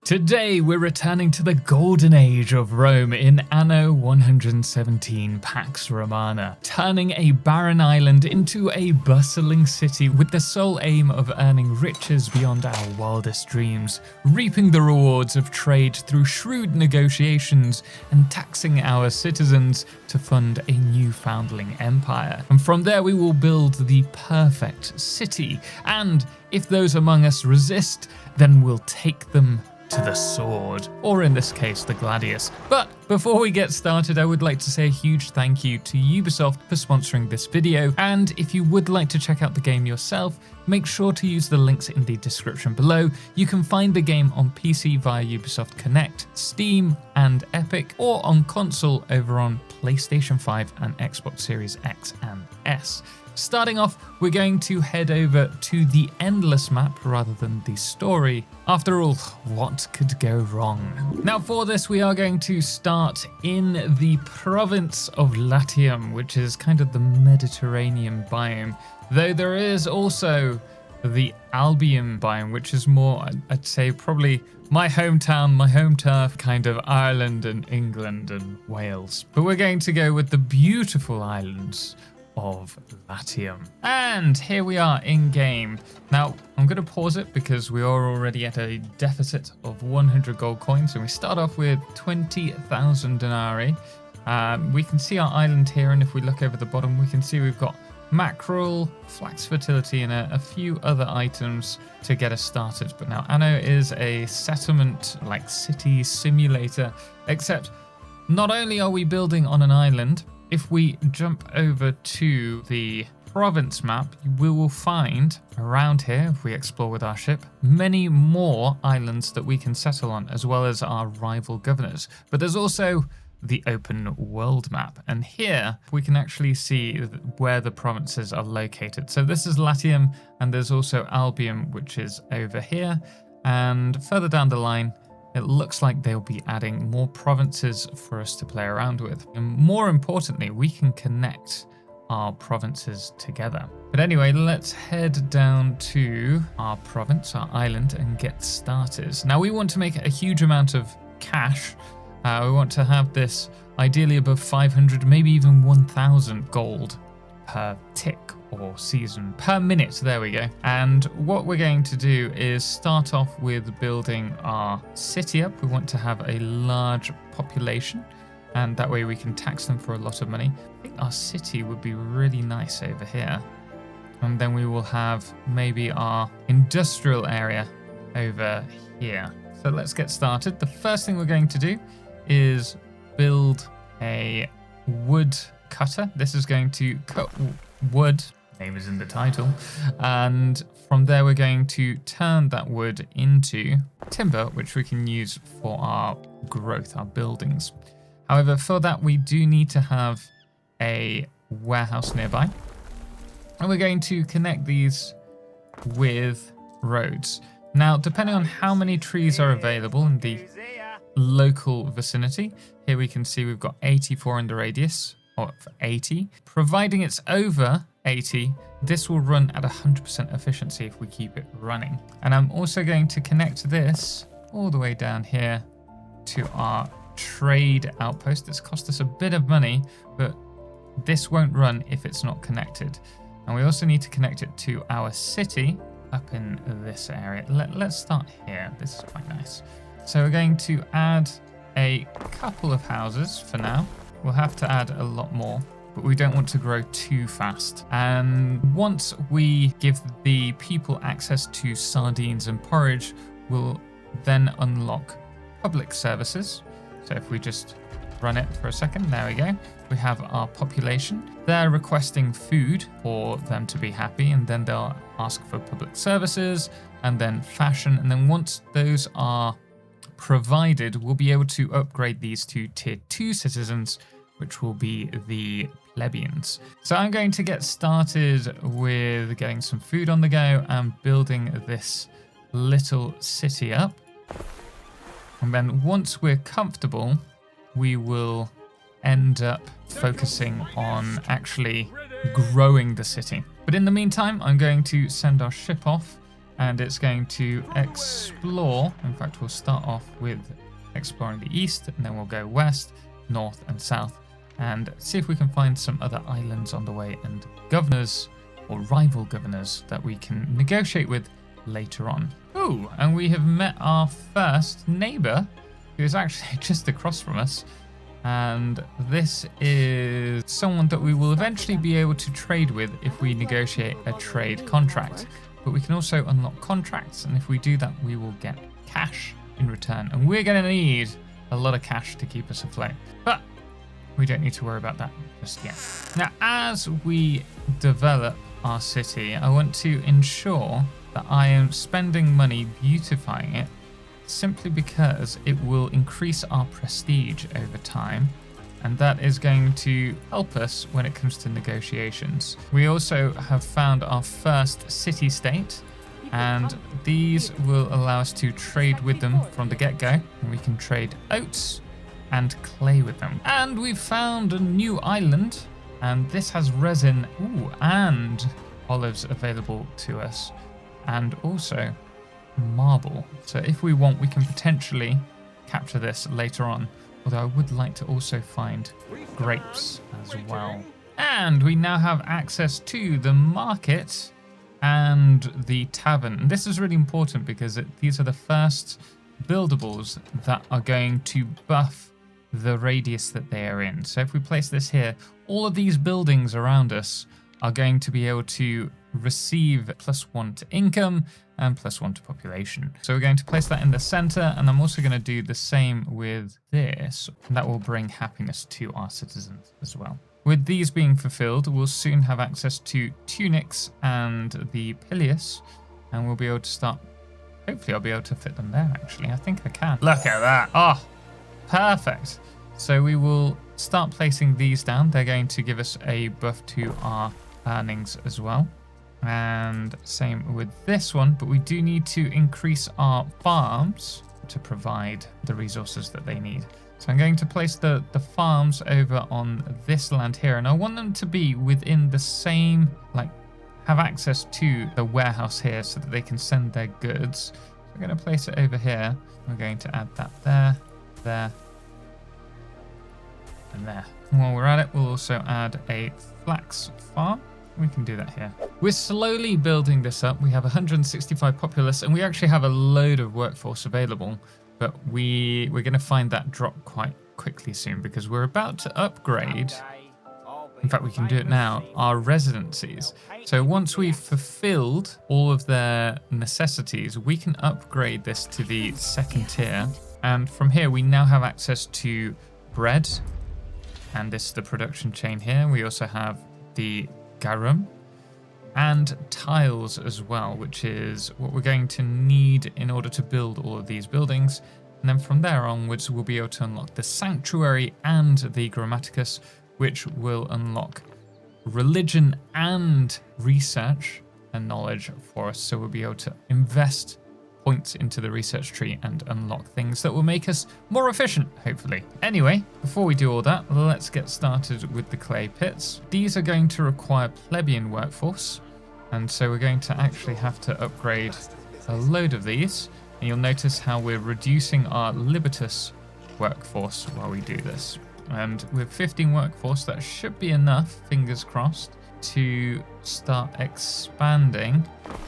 Today we're returning to the golden age of Rome in Anno 117 Pax Romana, turning a barren island into a bustling city with the sole aim of earning riches beyond our wildest dreams, reaping the rewards of trade through shrewd negotiations and taxing our citizens to fund a new foundling empire. And from there we will build the perfect city, and if those among us resist, then we'll take them to the sword, or in this case, the gladius. But before we get started, I would like to say a huge thank you to Ubisoft for sponsoring this video, and if you would like to check out the game yourself, make sure to use the links in the description below. You can find the game on PC via Ubisoft Connect, Steam, and Epic, or on console over on PlayStation 5 and Xbox Series X and S. Starting off, we're going to head over to the Endless map rather than the story. After all, what could go wrong? Now for this, we are going to start in the province of Latium, which is kind of the Mediterranean biome, though there is also the Albion biome, which is more, I'd say, probably my hometown, my home turf, kind of Ireland and England and Wales. But we're going to go with the beautiful islands of Latium. And here we are in game. Now, I'm going to pause it because we are already at a deficit of 100 gold coins, and we start off with 20,000 denarii. We can see our island here, and if we look over the bottom, we can see we've got mackerel, flax fertility, and a few other items to get us started. But now Anno is a settlement, like city simulator, except not only are we building on an island, if we jump over to the province map, we will find around here, if we explore with our ship, many more islands that we can settle on, as well as our rival governors. But there's also the open world map, and here we can actually see where the provinces are located. So this is Latium, and there's also Albion, which is over here, and further down the line it looks like they'll be adding more provinces for us to play around with. And more importantly, we can connect our provinces together. But anyway, let's head down to our province, our island, and get started. Now we want to make a huge amount of cash. We want to have this ideally above 500, maybe even 1,000 gold per tick or season, per minute, there we go. And what we're going to do is start off with building our city up. We want to have a large population, and that way we can tax them for a lot of money. I think our city would be really nice over here. And then we will have maybe our industrial area over here. So let's get started. The first thing we're going to do is build a wood cutter. This is going to cut wood, name is in the title, and from there we're going to turn that wood into timber, which we can use for our growth, our buildings. However, for that we do need to have a warehouse nearby, and we're going to connect these with roads. Now, depending on how many trees are available in the local vicinity, here we can see we've got 84 in the radius, or 80. Providing it's over 80, this will run at 100% efficiency if we keep it running. And I'm also going to connect this all the way down here to our trade outpost. It's cost us a bit of money, but this won't run if it's not connected. And we also need to connect it to our city up in this area. Let's start here. This is quite nice. So we're going to add a couple of houses for now. We'll have to add a lot more, but we don't want to grow too fast. And once we give the people access to sardines and porridge, we'll then unlock public services. So if we just run it for a second, there we go. We have our population. They're requesting food for them to be happy, and then they'll ask for public services and then fashion. And then once those are provided, we'll be able to upgrade these to tier 2 citizens, which will be the plebeians. So I'm going to get started with getting some food on the go and building this little city up. And then once we're comfortable, we will end up focusing on actually growing the city. But in the meantime, I'm going to send our ship off and it's going to explore. In fact, we'll start off with exploring the east, and then we'll go west, north, and south, and see if we can find some other islands on the way and governors or rival governors that we can negotiate with later on. Oh, and we have met our first neighbor, who is actually just across from us. And this is someone that we will eventually be able to trade with if we negotiate a trade contract. But we can also unlock contracts, and if we do that, we will get cash in return. And we're going to need a lot of cash to keep us afloat. But we don't need to worry about that just yet. Now, as we develop our city, I want to ensure that I am spending money beautifying it, simply because it will increase our prestige over time, and that is going to help us when it comes to negotiations. We also have found our first city-state, and these will allow us to trade with them from the get-go, and we can trade oats and clay with them. And we've found a new island, and this has resin and olives available to us, and also marble. So if we want, we can potentially capture this later on, although I would like to also find grapes as well. And we now have access to the market and the tavern. And this is really important because these are the first buildables that are going to buff the radius that they are in. So if we place this here, all of these buildings around us are going to be able to receive +1 to income and +1 to population. So we're going to place that in the center, and I'm also going to do the same with this, and that will bring happiness to our citizens as well. With these being fulfilled, we'll soon have access to tunics and the pileus, and we'll be able to start. Hopefully I'll be able to fit them there, actually. I think I can. Look at that. Oh, perfect. So we will start placing these down. They're going to give us a buff to our earnings as well. And same with this one, but we do need to increase our farms to provide the resources that they need. So I'm going to place the farms over on this land here, and I want them to be within the same, like, have access to the warehouse here so that they can send their goods. So I'm going to place it over here. We're going to add that there, there, and there. And while we're at it, we'll also add a flax farm. We can do that here. We're slowly building this up. We have 165 populace, and we actually have a load of workforce available, but we're going to find that drop quite quickly soon because we're about to upgrade. In fact, we can do it now, our residencies. So once we've fulfilled all of their necessities, we can upgrade this to the 2nd tier. And from here, we now have access to bread, and this is the production chain here. We also have the garum and tiles as well, which is what we're going to need in order to build all of these buildings. And then from there onwards, we'll be able to unlock the sanctuary and the grammaticus, which will unlock religion and research and knowledge for us. So we'll be able to invest points into the research tree and unlock things that will make us more efficient, hopefully. Anyway, before we do all that, let's get started with the clay pits. These are going to require plebeian workforce, and so we're going to actually have to upgrade a load of these. And you'll notice how we're reducing our libitus workforce while we do this. And with 15 workforce, that should be enough, fingers crossed, to start expanding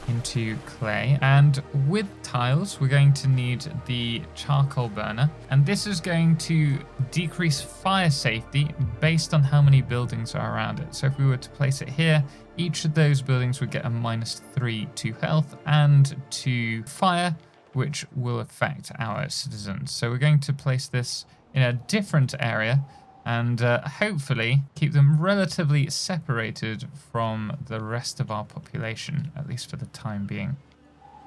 into clay. And with tiles, we're going to need the charcoal burner, and this is going to decrease fire safety based on how many buildings are around it. So if we were to place it here, each of those buildings would get a -3 to health and to fire, which will affect our citizens. So we're going to place this in a different area and hopefully keep them relatively separated from the rest of our population, at least for the time being.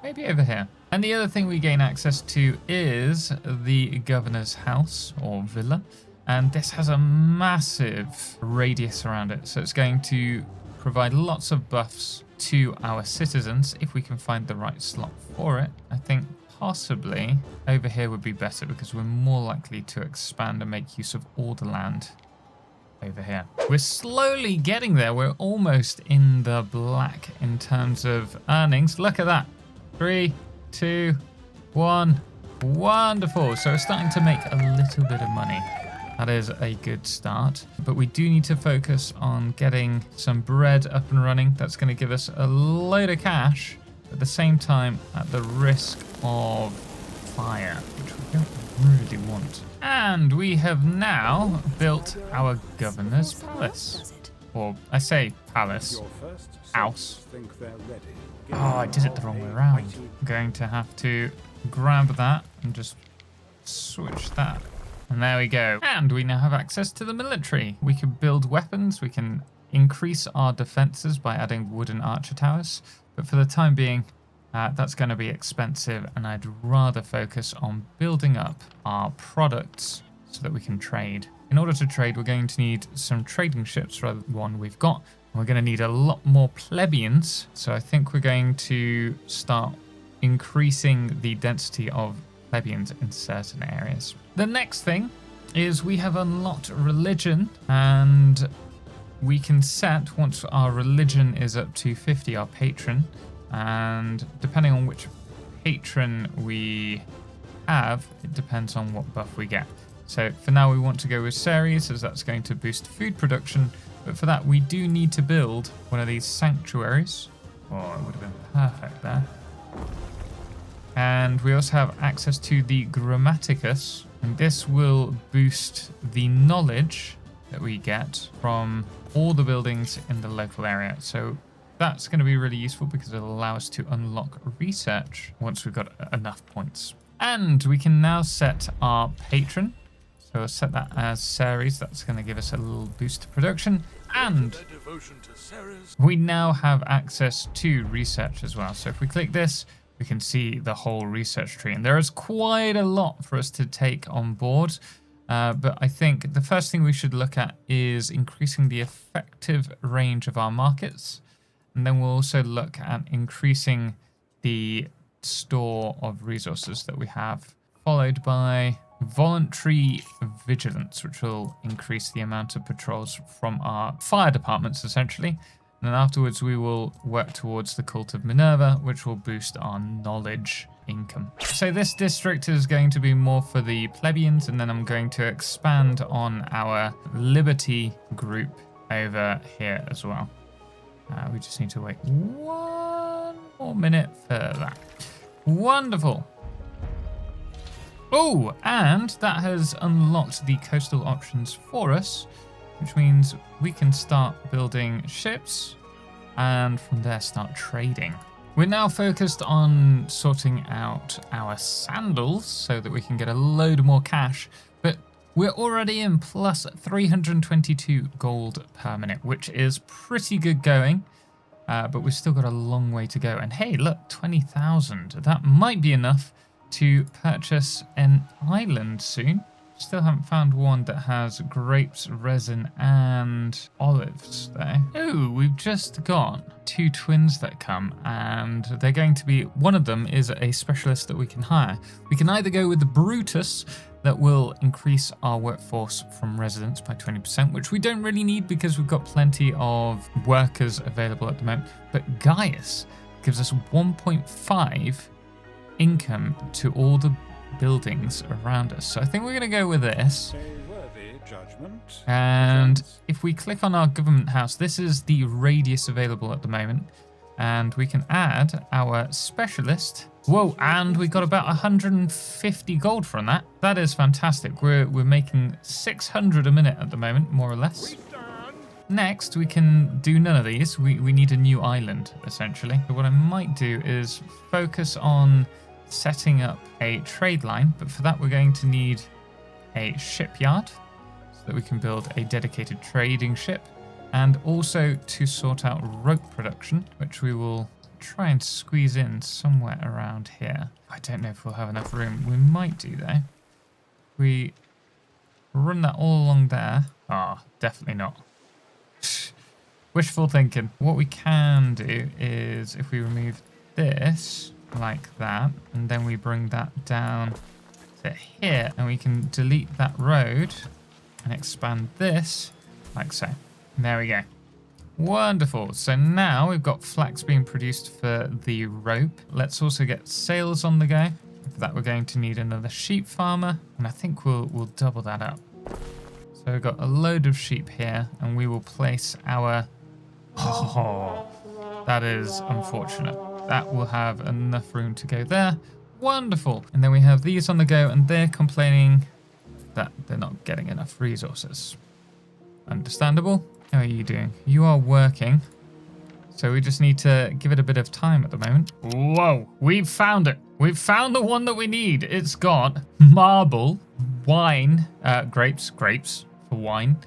Maybe over here. And the other thing we gain access to is the governor's house or villa, and this has a massive radius around it, so it's going to provide lots of buffs to our citizens if we can find the right slot for it. I think possibly over here would be better because we're more likely to expand and make use of all the land over here. We're slowly getting there. We're almost in the black in terms of earnings. Look at that. 3, 2, 1. Wonderful. So we're starting to make a little bit of money. That is a good start. But we do need to focus on getting some bread up and running. That's going to give us a load of cash. At the same time, at the risk of fire, which we don't really want. And we have now built our governor's palace. Or I say palace, house. Oh, I did it the wrong way around. I'm going to have to grab that and just switch that. And there we go. And we now have access to the military. We can build weapons. We can increase our defenses by adding wooden archer towers. But for the time being, that's going to be expensive. And I'd rather focus on building up our products so that we can trade. In order to trade, we're going to need some trading ships rather than one we've got. And we're going to need a lot more plebeians. So I think we're going to start increasing the density of plebeians in certain areas. The next thing is we have unlocked religion, and we can set, once our religion is up to 50, our patron, and depending on which patron we have, it depends on what buff we get. So for now we want to go with Ceres, as that's going to boost food production, but for that we do need to build one of these sanctuaries. Oh, it would have been perfect there. And we also have access to the Grammaticus, and this will boost the knowledge that we get from all the buildings in the local area. So that's going to be really useful because it'll allow us to unlock research once we've got enough points. And we can now set our patron. So we'll set that as Ceres. That's going to give us a little boost to production. And we now have access to research as well. So if we click this, we can see the whole research tree. And there is quite a lot for us to take on board. But I think the first thing we should look at is increasing the effective range of our markets. And then we'll also look at increasing the store of resources that we have, followed by voluntary vigilance, which will increase the amount of patrols from our fire departments, essentially. And then afterwards, we will work towards the Cult of Minerva, which will boost our knowledge income. So this district is going to be more for the plebeians, and then I'm going to expand on our liberty group over here as well. We just need to wait 1 more minute for that. Wonderful. Oh, and that has unlocked the coastal options for us, which means we can start building ships and from there start trading. We're now focused on sorting out our sandals so that we can get a load more cash, but we're already in plus 322 gold per minute, which is pretty good going, but we've still got a long way to go. And hey, look, 20,000. That might be enough to purchase an island soon. Still haven't found one that has grapes, resin, and olives there. Oh, we've just got 2 twins that come, and they're going to be, one of them is a specialist that we can hire. We can either go with the Brutus, that will increase our workforce from residents by 20%, which we don't really need because we've got plenty of workers available at the moment. But Gaius gives us 1.5 income to all the buildings around us. So I think we're going to go with this. And if we click on our government house, this is the radius available at the moment. And we can add our specialist. Whoa, and we got about 150 gold from that. That is fantastic. We're making 600 a minute at the moment, more or less. Next, we can do none of these. We need a new island, essentially. So what I might do is focus on setting up a trade line, but for that we're going to need a shipyard so that we can build a dedicated trading ship, and also to sort out rope production, which we will try and squeeze in somewhere around here. I don't know if we'll have enough room. We might do though. We run that all along there. Ah, definitely not. Wishful thinking. What we can do is if we remove this like that, and then we bring that down to here, and we can delete that road and expand this like so. And there we go. Wonderful. So now we've got flax being produced for the rope. Let's also get sails on the go. For that, we're going to need another sheep farmer, and I think we'll double that up. So we've got a load of sheep here, and we will place our... Oh, that is unfortunate. That will have enough room to go there. Wonderful. And then we have these on the go, and they're complaining that they're not getting enough resources. Understandable. How are you doing? You are working. So we just need to give it a bit of time at the moment. Whoa, we've found it. We've found the one that we need. It's got marble, wine, grapes for wine,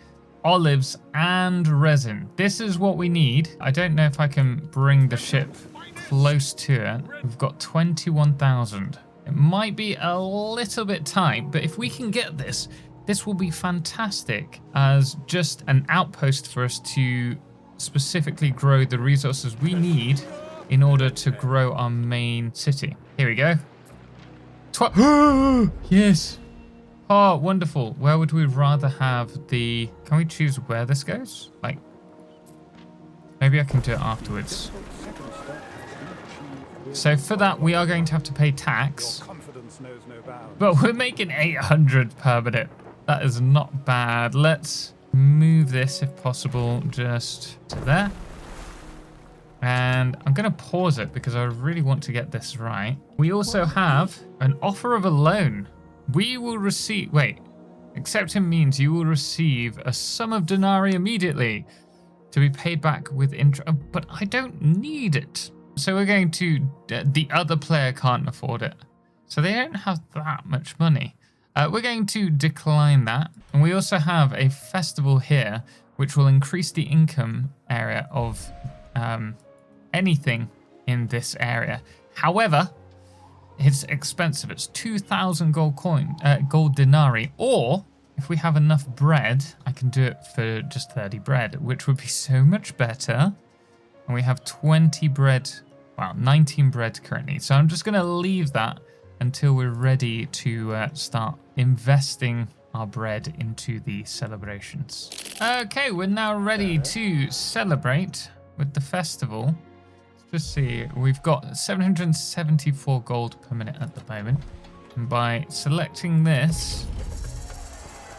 olives, and resin. This is what we need. I don't know if I can bring the ship close to it. We've got 21,000. It might be a little bit tight, but if we can get this, this will be fantastic as just an outpost for us to specifically grow the resources we need in order to grow our main city. Here we go. Yes. Oh, wonderful. Where would we rather have the... Can we choose where this goes? Like, maybe I can do it afterwards. So for that, we are going to have to pay tax. But we're making 800 per minute. That is not bad. Let's move this, if possible, just to there. And I'm going to pause it because I really want to get this right. We also have an offer of a loan. We will receive... Wait. Accepting means you will receive a sum of denarii immediately to be paid back with interest. But I don't need it. So we're going to... The other player can't afford it. So they don't have that much money. We're going to decline that. And we also have a festival here, which will increase the income area of anything in this area. However, it's expensive. It's 2,000 gold denarii. Or if we have enough bread, I can do it for just 30 bread, which would be so much better. And we have 20 bread, well, 19 bread currently. So I'm just going to leave that until we're ready to start investing our bread into the celebrations. Okay, we're now ready to celebrate with the festival. Let's just see, we've got 774 gold per minute at the moment. And by selecting this,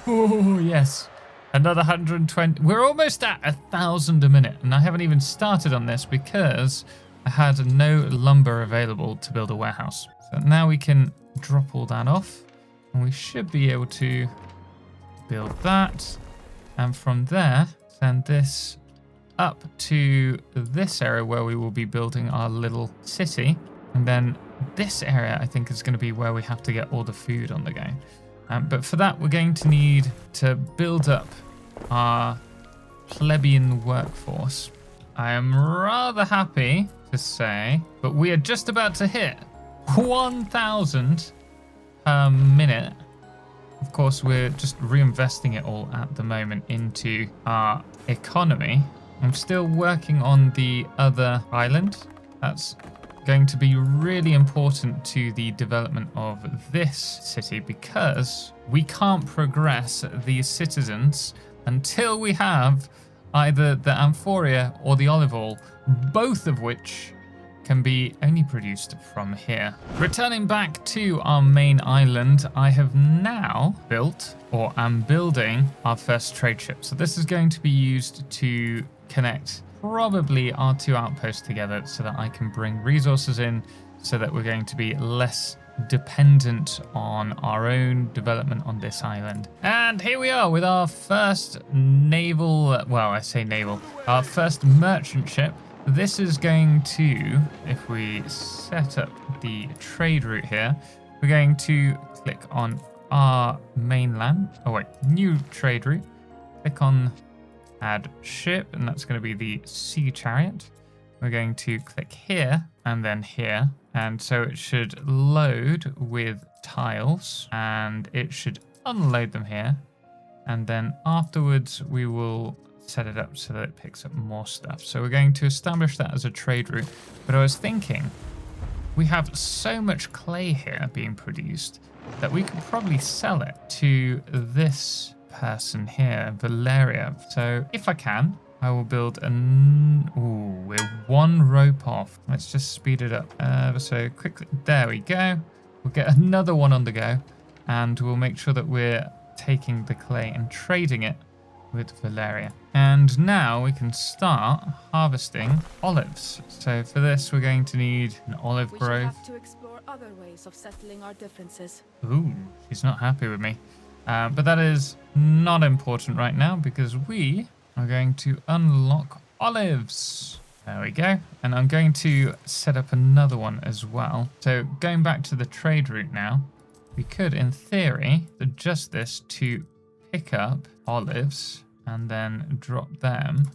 oh yes, another 120. We're almost at 1,000 a minute, and I haven't even started on this because I had no lumber available to build a warehouse. So now we can drop all that off, and we should be able to build that. And from there, send this up to this area where we will be building our little city. And then this area, I think, is going to be where we have to get all the food on the go. But for that, we're going to need to build up our plebeian workforce. I am rather happy to say, but we are just about to hit 1,000 per minute. Of course, we're just reinvesting it all at the moment into our economy. I'm still working on the other island. That's going to be really important to the development of this city because we can't progress these citizens until we have either the amphoria or the olive oil, both of which can be only produced from here. Returning back to our main island, I have now built, or am building, our first trade ship. So this is going to be used to connect probably our two outposts together so that I can bring resources in so that we're going to be less dependent on our own development on this island. And here we are with our first naval, well, I say naval, our first merchant ship. This is going to, if we set up the trade route here, we're going to click on our mainland. Oh wait, new trade route. Click on add ship, and that's going to be the sea chariot. We're going to click here and then here. And so it should load with tiles and it should unload them here. And then afterwards we will set it up so that it picks up more stuff. So we're going to establish that as a trade route. But I was thinking, we have so much clay here being produced that we could probably sell it to this person here, Valeria. So if I can, I will build an... Ooh, we're one rope off. Let's just speed it up ever so quickly. There we go. We'll get another one on the go. And we'll make sure that we're taking the clay and trading it with Valeria. And now we can start harvesting olives. So for this, we're going to need an olive grove. We should have to explore other ways of settling our differences. Ooh, she's not happy with me. But that is not important right now because we are going to unlock olives. There we go. And I'm going to set up another one as well. So going back to the trade route now, we could, in theory, adjust this to pick up olives and then drop them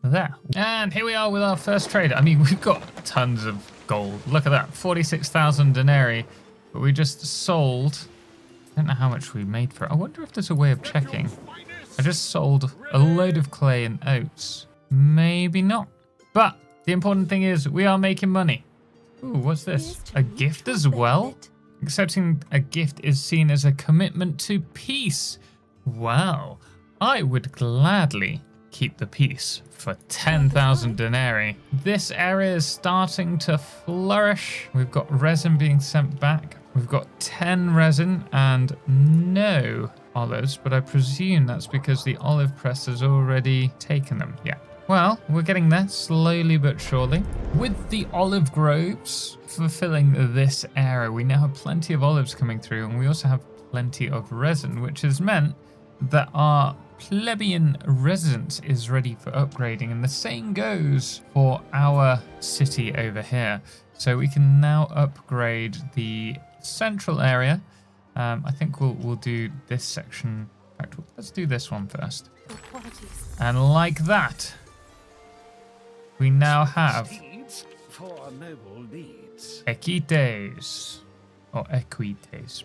there. And here we are with our first trade. I mean, we've got tons of gold. Look at that, 46,000 denarii. But we just sold... I don't know how much we made for it. I wonder if there's a way of checking. I just sold a load of clay and oats. Maybe not. But the important thing is we are making money. Ooh, what's this? A gift as well? Accepting a gift is seen as a commitment to peace. Wow. I would gladly keep the peace for 10,000 denarii. This area is starting to flourish. We've got resin being sent back. We've got 10 resin and no olives, but I presume that's because the olive press has already taken them. Yeah. Well, we're getting there slowly but surely. With the olive groves fulfilling this area, we now have plenty of olives coming through, and we also have plenty of resin, which has meant that our plebeian residence is ready for upgrading, and the same goes for our city over here. So we can now upgrade the central area. I think we'll do this section. In fact, let's do this one first. And like that, we now have equites, or equites,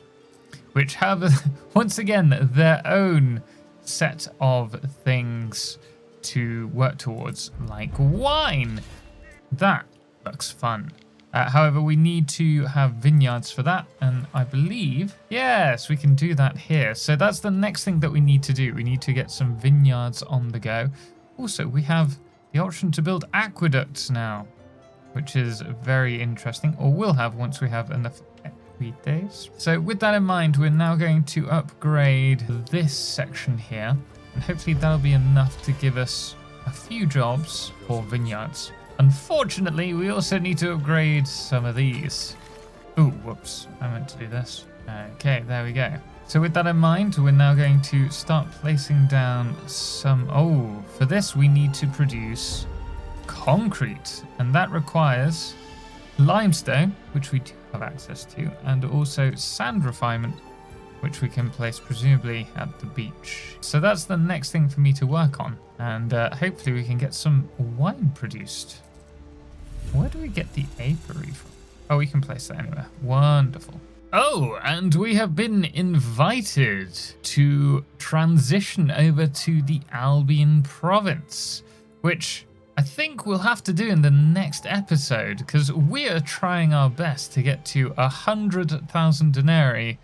which have, once again, their own set of things to work towards, like wine. That looks fun. However, we need to have vineyards for that, and I believe, yes, we can do that here. So that's the next thing that we need to do. We need to get some vineyards on the go. Also, we have the option to build aqueducts now, which is very interesting, or will have once we have enough equites. So with that in mind, we're now going to upgrade this section here, and hopefully that'll be enough to give us a few jobs for vineyards. Unfortunately, we also need to upgrade some of these. Ooh, whoops, I meant to do this. Okay, there we go. So with that in mind, we're now going to start placing down some... Oh, for this we need to produce concrete, and that requires limestone, which we do have access to, and also sand refinement, which we can place presumably at the beach. So that's the next thing for me to work on, and hopefully we can get some wine produced. Where do we get the apiary from? Oh, we can place that anywhere. Wonderful. Oh, and we have been invited to transition over to the Albion province, which I think we'll have to do in the next episode, because we are trying our best to get to 100,000 denarii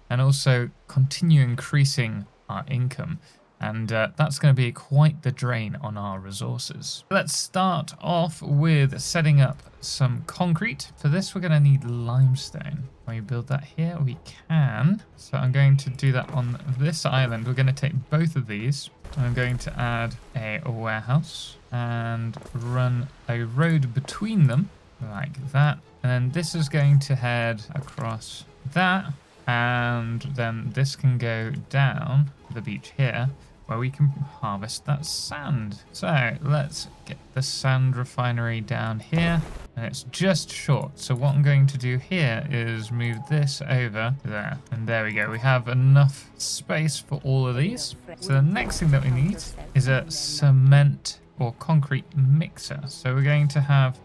and also continue increasing our income. And that's going to be quite the drain on our resources. Let's start off with setting up some concrete. For this, we're going to need limestone. Can we build that here? We can. So I'm going to do that on this island. We're going to take both of these. I'm going to add a warehouse and run a road between them like that. And then this is going to head across that. And then this can go down the beach here, where we can harvest that sand. So let's get the sand refinery down here, and it's just short. So what I'm going to do here is move this over there, and there we go. We have enough space for all of these. So the next thing that we need is a cement or concrete mixer. So we're going to have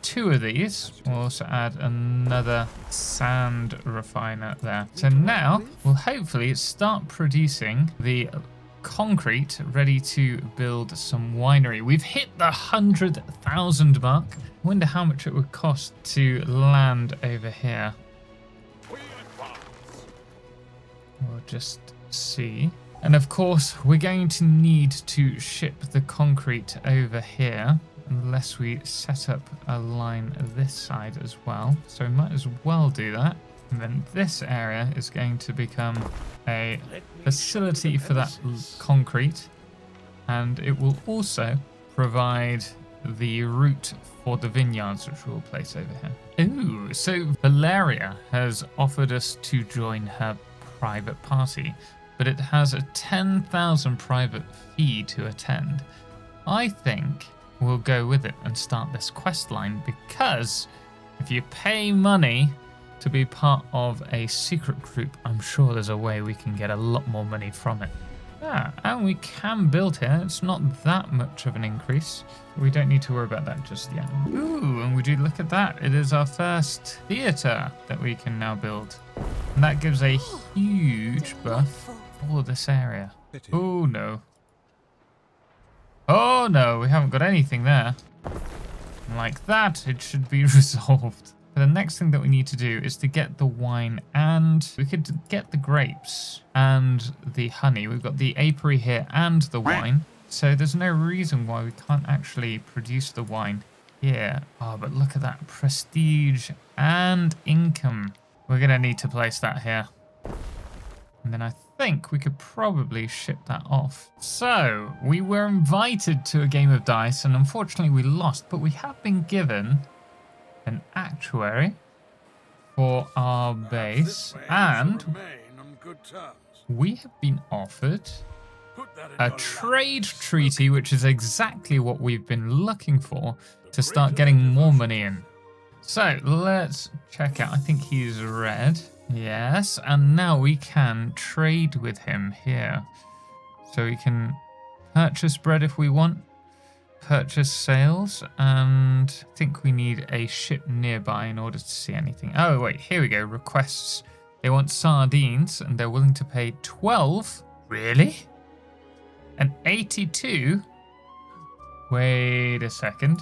2 of these. We'll also add another sand refiner there. So now we'll hopefully start producing the concrete ready to build some winery. We've hit the 100,000 mark. I wonder how much it would cost to land over here. We'll just see. And of course, we're going to need to ship the concrete over here, unless we set up a line this side as well. So we might as well do that. And then this area is going to become a facility for that concrete. And it will also provide the route for the vineyards, which we'll place over here. Ooh, so Valeria has offered us to join her private party, but it has a 10,000 private fee to attend. I think we'll go with it and start this quest line, because if you pay money to be part of a secret group, I'm sure there's a way we can get a lot more money from it. Ah, and we can build here. It's not that much of an increase. We don't need to worry about that just yet. Ooh, and we do look at that. It is our first theatre that we can now build. And that gives a huge buff for this area. Oh no. Oh no, we haven't got anything there. Like that, it should be resolved. The next thing that we need to do is to get the wine, and we could get the grapes and the honey. We've got the apiary here and the wine, so there's no reason why we can't actually produce the wine here. Oh, but look at that prestige and income. We're going to need to place that here. And then I think we could probably ship that off. So we were invited to a game of dice, and unfortunately we lost, but we have been given an actuary for our base, and we have been offered a trade treaty, which is exactly what we've been looking for to start getting more money in. So let's check out. I think he's red. Yes, and now we can trade with him here. So we can purchase bread if we want, purchase sales, and I think we need a ship nearby in order to see anything. Oh wait, here we go. Requests. They want sardines and they're willing to pay 12. Really? And 82? Wait a second.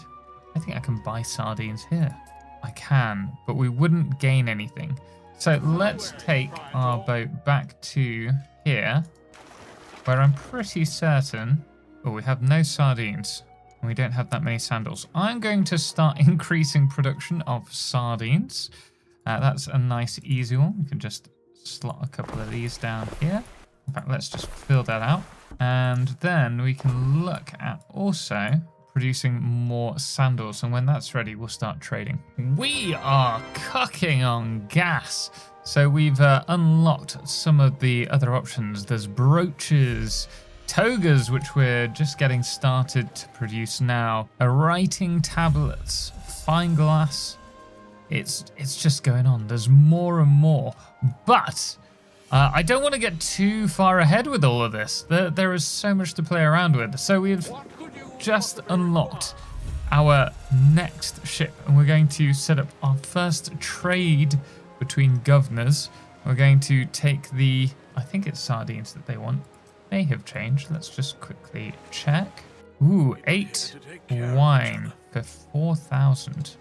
I think I can buy sardines here. I can, but we wouldn't gain anything. So let's take our boat back to here, where I'm pretty certain... Oh, we have no sardines. We don't have that many sandals. I'm going to start increasing production of sardines. That's a nice, easy one. We can just slot a couple of these down here. In fact, let's just fill that out. And then we can look at also producing more sandals. And when that's ready, we'll start trading. We are cooking on gas. So we've unlocked some of the other options. There's brooches, togas, which we're just getting started to produce now, writing tablets, fine glass. It's just going on. There's more and more, but I don't want to get too far ahead with all of this. There is so much to play around with. So we've just unlocked our next ship, and we're going to set up our first trade between governors. We're going to take the, I think it's sardines that they want. May have changed. Let's just quickly check. Ooh, 8 wine for 4,000.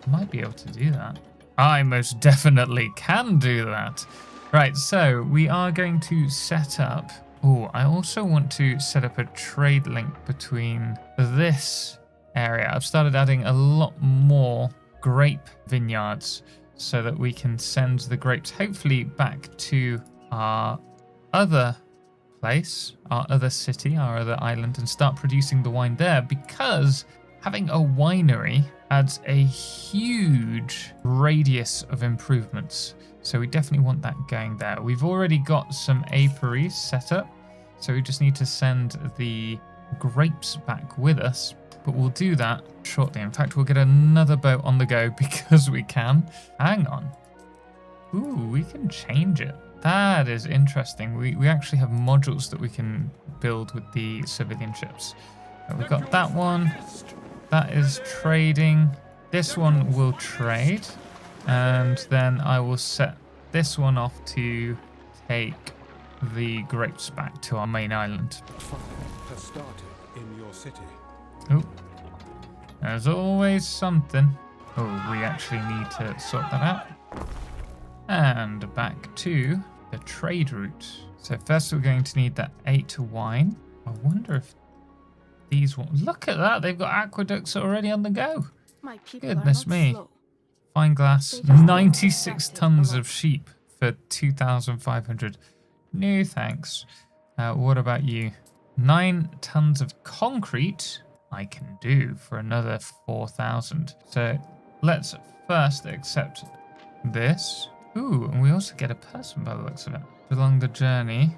Might be able to do that. I most definitely can do that. Right, so we are going to set up... Oh, I also want to set up a trade link between this area. I've started adding a lot more grape vineyards so that we can send the grapes hopefully back to our other place, our other city, our other island, and start producing the wine there, because having a winery adds a huge radius of improvements. So we definitely want that going there. We've already got some apiaries set up, so we just need to send the grapes back with us, but we'll do that shortly. In fact, we'll get another boat on the go because we can. Hang on. Ooh, we can change it. That is interesting. We actually have modules that we can build with the civilian ships. We've got that one. That is trading. This one will trade. And then I will set this one off to take the grapes back to our main island. Fire has started in your city. Oh, there's always something. Oh, we actually need to sort that out. And back to the trade route. So first we're going to need that 8 wine. I wonder if these ones... Look at that. They've got aqueducts already on the go. My people Goodness are not me. slow. Fine glass. They just 96 don't tons active of sheep for 2,500. No thanks. What about you? 9 tons of concrete I can do for another 4,000. So let's first accept this. Ooh, and we also get a person by the looks of it. Along the journey.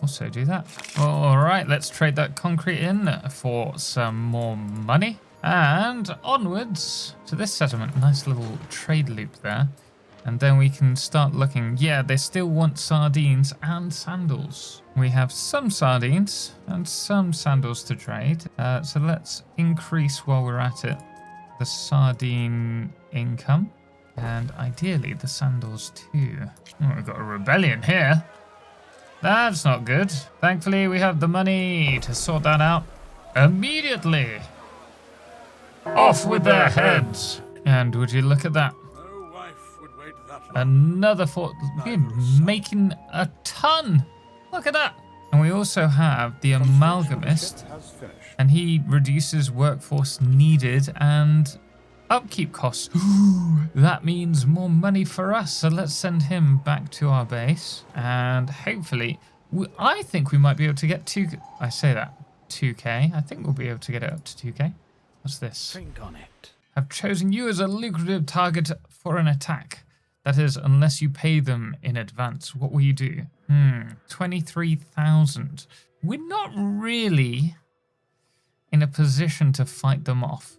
Also do that. All right, let's trade that concrete in for some more money. And onwards to this settlement. Nice little trade loop there. And then we can start looking. Yeah, they still want sardines and sandals. We have some sardines and some sandals to trade. So let's increase while we're at it the sardine income. And ideally the sandals too. Oh, we've got a rebellion here. That's not good. Thankfully we have the money to sort that out immediately. Off with their heads. And would you look at that? No wife would wait that long. Another we're making a ton. Look at that. And we also have the amalgamist, Has finished. and he reduces workforce needed and upkeep costs. That means more money for us. So let's send him back to our base, and hopefully, I think we might be able to get 2K. I say that 2K. I think we'll be able to get it up to 2K. What's this? Think on it. Have chosen you as a lucrative target for an attack. That is, unless you pay them in advance. What will you do? 23,000. We're not really in a position to fight them off.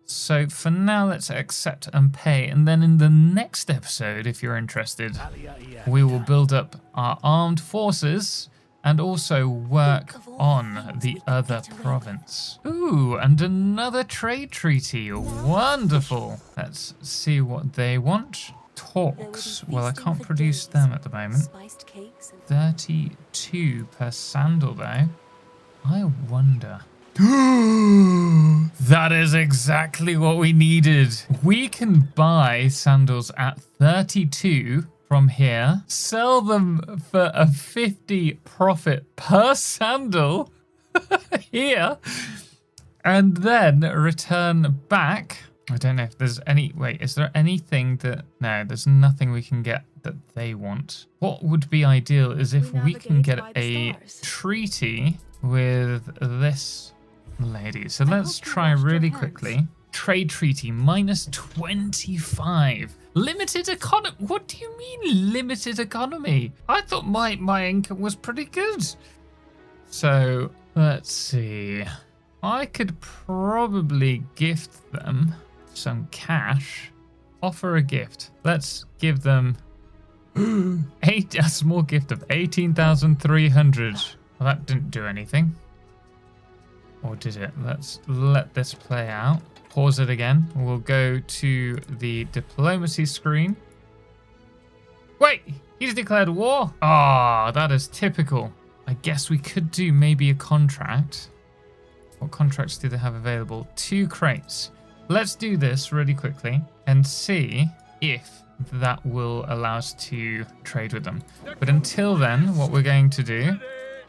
So for now, let's accept and pay. And then in the next episode, if you're interested, we will build up our armed forces and also work on the other province. Ooh, and another trade treaty. Wonderful. Let's see what they want. Talks. Well, I can't produce them at the moment. 32 per sandal, though. I wonder. That is exactly what we needed. We can buy sandals at 32 from here, sell them for a 50 profit per sandal here, and then return back. I don't know if there's any... Wait, is there anything that... No, there's nothing we can get that they want. What would be ideal is if we can get a treaty with this lady. So let's try really quickly. Trade treaty, minus 25. Limited economy. What do you mean limited economy? I thought my income was pretty good. So let's see. I could probably gift them some cash. Offer a gift. Let's give them a small gift of 18,300. Well, that didn't do anything. Or did it? Let's let this play out. Pause it again. We'll go to the diplomacy screen. Wait, he's declared war. Ah, that is typical. I guess we could do maybe a contract. What contracts do they have available? 2 crates. Let's do this really quickly and see if that will allow us to trade with them. But until then, what we're going to do,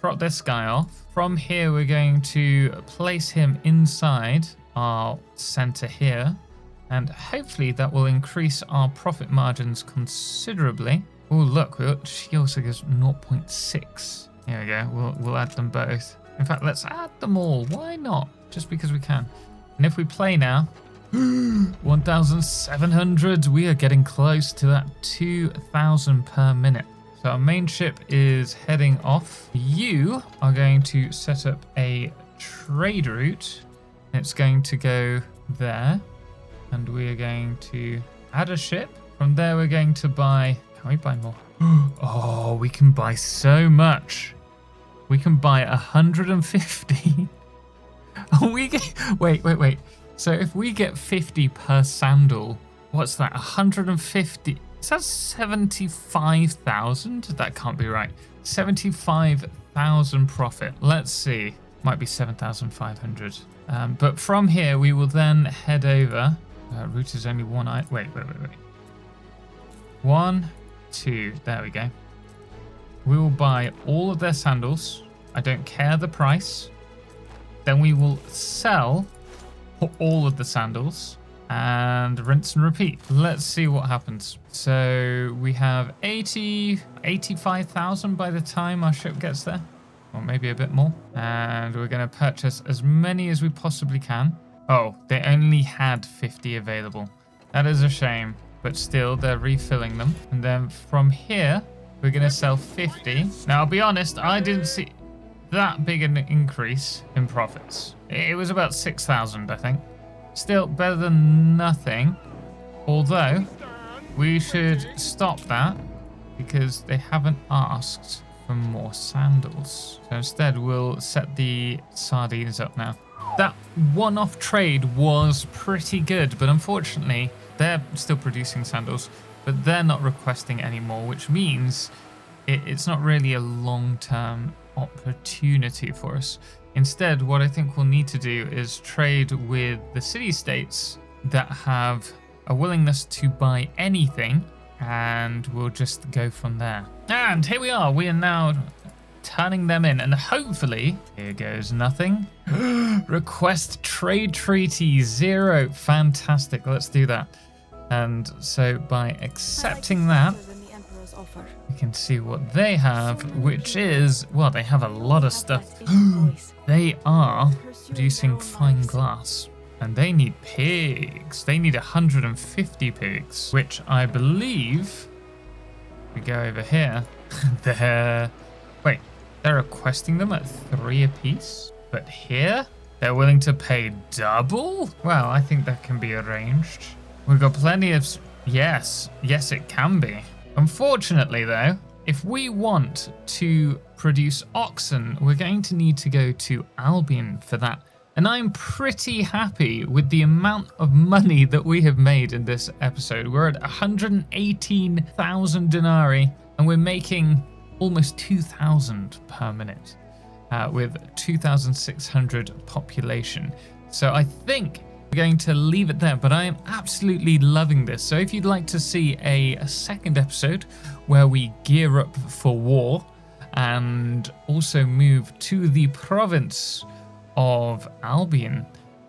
drop this guy off. From here, we're going to place him inside our center here, and hopefully that will increase our profit margins considerably. Oh, look, she also gives 0.6. Here we go. We'll add them both. In fact, let's add them all. Why not? Just because we can. And if we play now, 1,700. We are getting close to that 2,000 per minute. So our main ship is heading off. You are going to set up a trade route. It's going to go there. And we are going to add a ship. From there, we're going to buy... Can we buy more? Oh, we can buy so much. We can buy 150. We get... Wait. So if we get 50 per sandal, what's that? 150... Is that 75,000? That can't be right. 75,000 profit. Let's see. Might be 7,500. But from here, we will then head over. Route is only one. Wait. 1, 2. There we go. We will buy all of their sandals. I don't care the price. Then we will sell all of the sandals and rinse and repeat. Let's see what happens. So we have 85,000 by the time our ship gets there, or maybe a bit more. And we're going to purchase as many as we possibly can. Oh, they only had 50 available. That is a shame, but still they're refilling them. And then from here, we're going to sell 50. Now, I'll be honest, I didn't see that big an increase in profits. It was about 6,000, I think. Still better than nothing, although we should stop that because they haven't asked for more sandals. So instead we'll set the sardines up now. That one-off trade was pretty good, but unfortunately they're still producing sandals, but they're not requesting anymore, which means it's not really a long-term opportunity for us. Instead, what I think we'll need to do is trade with the city-states that have a willingness to buy anything, and we'll just go from there. And here we are. We are now turning them in, and hopefully, here goes nothing. Request trade treaty 0. Fantastic. Let's do that. And so by accepting that, we can see what they have, which is, well, they have a lot of stuff. They are producing fine glass, and they need pigs. They need 150 pigs, which I believe, we go over here, they're requesting them at 3 apiece, but here they're willing to pay double? Well, I think that can be arranged. We've got plenty of, yes, it can be. Unfortunately, though, if we want to produce oxen, we're going to need to go to Albion for that. And I'm pretty happy with the amount of money that we have made in this episode. We're at 118,000 denarii, and we're making almost 2,000 per minute with 2,600 population. So I think we're going to leave it there, but I am absolutely loving this. So if you'd like to see a second episode where we gear up for war and also move to the province of Albion,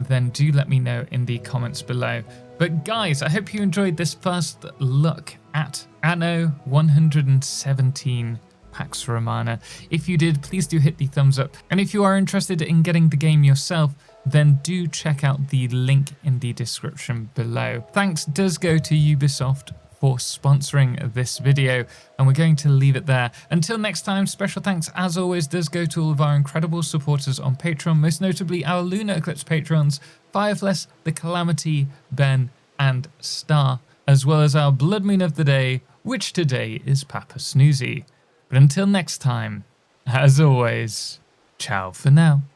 then do let me know in the comments below. But guys, I hope you enjoyed this first look at Anno 117 Pax Romana. If you did, please do hit the thumbs up. And if you are interested in getting the game yourself, then do check out the link in the description below. Thanks does go to Ubisoft for sponsoring this video, and we're going to leave it there. Until next time, special thanks as always does go to all of our incredible supporters on Patreon, most notably our Lunar Eclipse patrons, Firefless, The Calamity, Ben, and Star, as well as our Blood Moon of the Day, which today is Papa Snoozy. But until next time, as always, ciao for now.